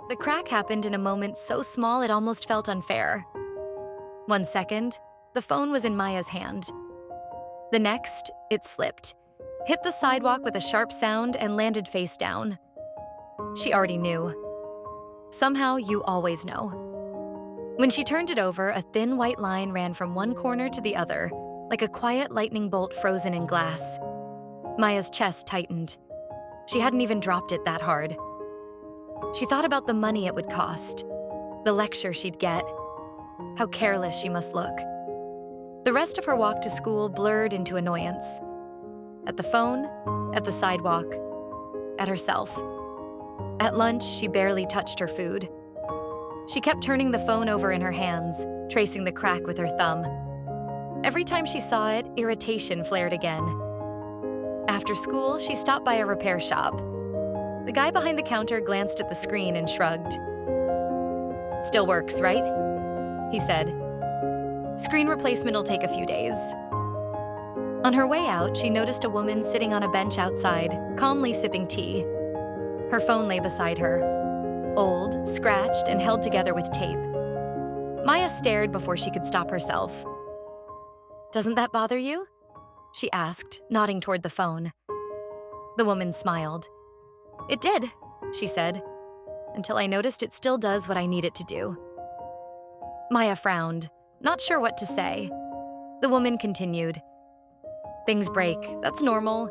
The crack happened in a moment so small it almost felt unfair. 1 second, the phone was in Maya's hand. The next, it slipped, hit the sidewalk with a sharp sound, and landed face down. She already knew. Somehow, you always know. When she turned it over, a thin white line ran from one corner to the other, like a quiet lightning bolt frozen in glass. Maya's chest tightened. She hadn't even dropped it that hard. She thought about the money it would cost, the lecture she'd get, how careless she must look. The rest of her walk to school blurred into annoyance. At the phone, at the sidewalk, at herself. At lunch, she barely touched her food. She kept turning the phone over in her hands, tracing the crack with her thumb. Every time she saw it, irritation flared again. After school, she stopped by a repair shop. The guy behind the counter glanced at the screen and shrugged. "Still works, right?" he said. "Screen replacement'll take a few days." On her way out, she noticed a woman sitting on a bench outside, calmly sipping tea. Her phone lay beside her, old, scratched, and held together with tape. Maya stared before she could stop herself. "Doesn't that bother you?" she asked, nodding toward the phone. The woman smiled. "It did," she said, "until I noticed it still does what I need it to do." Maya frowned, not sure what to say. The woman continued. "Things break, that's normal.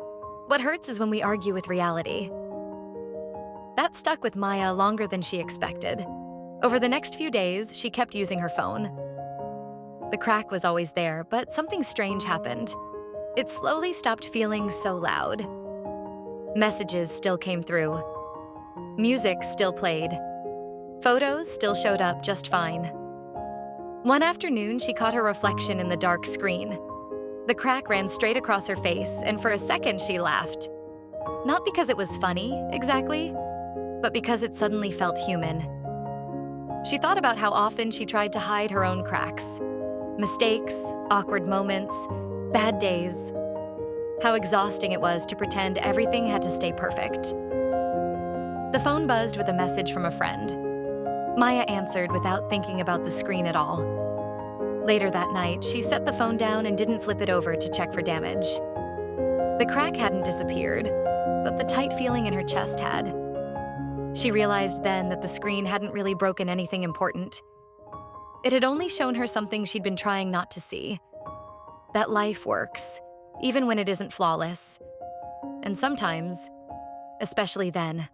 What hurts is when we argue with reality." That stuck with Maya longer than she expected. Over the next few days, she kept using her phone. The crack was always there, but something strange happened. It slowly stopped feeling so loud. Messages still came through. Music still played. Photos still showed up just fine. One afternoon, she caught her reflection in the dark screen. The crack ran straight across her face, and for a second she laughed. Not because it was funny, exactly, but because it suddenly felt human. She thought about how often she tried to hide her own cracks. Mistakes, awkward moments, bad days. How exhausting it was to pretend everything had to stay perfect. The phone buzzed with a message from a friend. Maya answered without thinking about the screen at all. Later that night, she set the phone down and didn't flip it over to check for damage. The crack hadn't disappeared, but the tight feeling in her chest had. She realized then that the screen hadn't really broken anything important. It had only shown her something she'd been trying not to see. That life works, even when it isn't flawless. And sometimes, especially then.